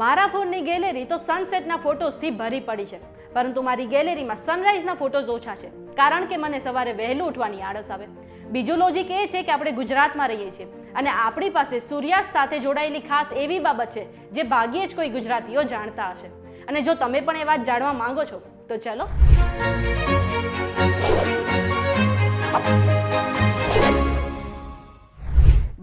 મારા ફોનની ગેલેરી તો સનસેટના ફોટોઝથી ભરી પડી છે, પરંતુ મારી ગેલેરીમાં સનરાઈઝના ફોટોઝ ઓછા છે, કારણ કે મને સવારે વહેલું ઉઠવાની આળસ આવે. બીજું લોજિક એ છે કે આપણે ગુજરાતમાં રહીએ છીએ અને આપણી પાસે સૂર્યાસ્ત સાથે જોડાયેલી ખાસ એવી બાબત છે જે ભાગ્યે જ કોઈ ગુજરાતીઓ જાણતા હશે. અને જો તમે પણ એ વાત જાણવા માંગો છો તો ચલો.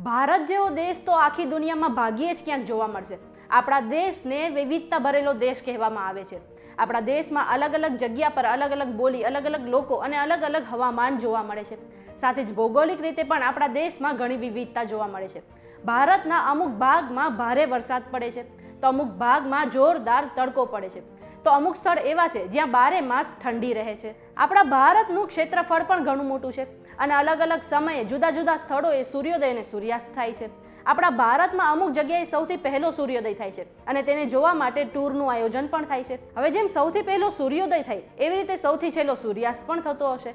ભારત જેવો દેશ તો આખી દુનિયામાં ભાગ્યે જ ક્યાંક જોવા મળશે. આપણા દેશને વિવિધતા ભરેલો દેશ કહેવામાં આવે છે. આપણા દેશમાં અલગ અલગ જગ્યા પર અલગ અલગ બોલી, અલગ અલગ લોકો અને અલગ અલગ હવામાન જોવા મળે છે. સાથે જ ભૌગોલિક રીતે પણ આપણા દેશમાં ઘણી વિવિધતા જોવા મળે છે. ભારતના અમુક ભાગમાં ભારે વરસાદ પડે છે, તો અમુક ભાગમાં જોરદાર તડકો પડે છે, તો અમુક સ્થળ એવા છે જ્યાં 12 માસ ઠંડી રહે છે. આપણા ભારતનું ક્ષેત્રફળ પણ ઘણું મોટું છે અને અલગ અલગ સમયે જુદા જુદા સ્થળોએ સૂર્યોદય અને સૂર્યાસ્ત થાય છે. આપણા ભારતમાં અમુક જગ્યાએ સૌથી પહેલો સૂર્યોદય થાય છે અને તેને જોવા માટે ટૂરનું આયોજન પણ થાય છે. હવે જેમ સૌથી પહેલો સૂર્યોદય થાય એવી રીતે સૌથી છેલ્લો સૂર્યાસ્ત પણ થતો હશે.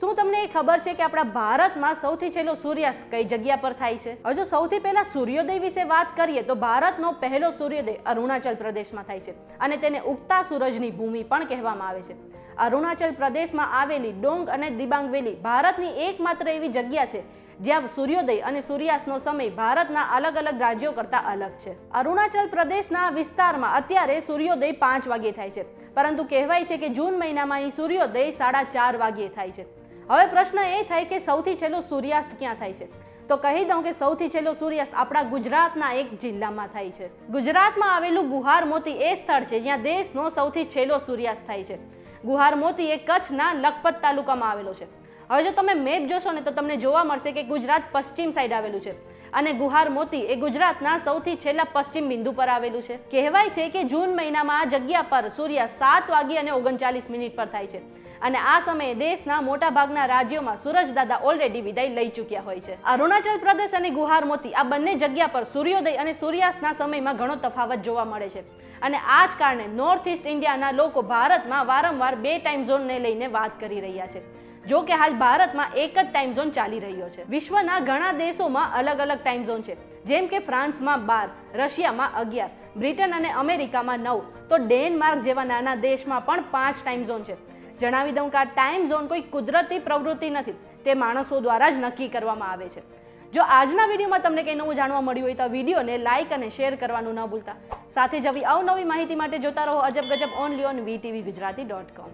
શું તમને એ ખબર છે કે આપણા ભારતમાં સૌથી છેલ્લો સૂર્યાસ્ત કઈ જગ્યા પર થાય છે? હવે જો સૌથી પહેલા સૂર્યોદય વિશે વાત કરીએ તો ભારતનો પહેલો સૂર્યોદય અરુણાચલ પ્રદેશમાં થાય છે અને તેને ઉગતા સૂરજની ભૂમિ પણ કહેવામાં આવે છે. અરુણાચલ પ્રદેશમાં આવેલી ડોંગ અને દિબાંગ વેલી ભારતની એકમાત્ર એવી જગ્યા છે જ્યાં સૂર્યોદય અને સૂર્યાસ્તનો સમય ભારતના અલગ અલગ રાજ્યો કરતાં અલગ છે. અરુણાચલ પ્રદેશના વિસ્તારમાં અત્યારે સૂર્યોદય 5 વાગ્યે થાય છે, પરંતુ કહેવાય છે કે જૂન મહિનામાં અહીં સૂર્યોદય 4:30 વાગ્યે થાય છે. હવે પ્રશ્ન એ થાય કે સૌથી છેલ્લો સૂર્યાસ્ત ક્યાં થાય છે? તો કહી દઉં કે સૌથી છેલ્લો સૂર્યાસ્ત આપણા ગુજરાતના એક જિલ્લામાં થાય છે. ગુજરાતમાં આવેલું ગુહાર મોતી એ સ્થળ છે જ્યાં દેશનો સૌથી છેલ્લો સૂર્યાસ્ત થાય છે. ગુહાર મોતી એ કચ્છના લખપત તાલુકામાં આવેલો છે. હવે જો તમે મેપ જોશો ને તો તમને જોવા મળશે કે ગુજરાત પશ્ચિમ સાઈડ આવેલું છે અને ગુહાર મોતી એ ગુજરાતના સૌથી છેલ્લા પશ્ચિમ બિંદુ પર આવેલું છે. કહેવાય છે કે જૂન મહિનામાં આ જગ્યા પર સૂર્યાસ્ત 7:39 પર થાય છે અને આ સમયે દેશના મોટા ભાગના રાજ્યોમાં સૂરજદાદા ઓલરેડી વિદાય લઈ ચૂક્યા હોય છે. અરુણાચલ પ્રદેશ અને ગુહાર મોતી આ બંને જગ્યા પર સૂર્યોદય અને સૂર્યાસ્તના સમયમાં ઘણો તફાવત જોવા મળે છે અને આ જ કારણે નોર્થ ઇસ્ટ ઇન્ડિયાના લોકો ભારતમાં વારંવાર 2 ટાઈમ ઝોનને લઈને વાત કરી રહ્યા છે. જો કે હાલ ભારતમાં એક જ ટાઈમ ઝોન ચાલી રહ્યો છે. વિશ્વના ઘણા દેશોમાં અલગ અલગ ટાઈમ ઝોન છે, જેમ કે ફ્રાન્સમાં 12, રશિયામાં 11, બ્રિટન અને અમેરિકામાં 9, તો ડેનમાર્ક જેવા નાના દેશમાં પણ 5 ટાઈમ ઝોન છે. જણાવી દઉં કે આ ટાઈમ ઝોન કોઈ કુદરતી પ્રવૃત્તિ નથી, તે માણસો દ્વારા જ નક્કી કરવામાં આવે છે. જો આજના વિડીયોમાં તમને કંઈ નવું જાણવા મળ્યું હોય તો વિડીયોને લાઇક અને શેર કરવાનું ન ભૂલતા. સાથે જ આવી અવનવી માહિતી માટે જોતા રહો અજબ ગજબ ઓનલી ઓન VTVgujarati.com.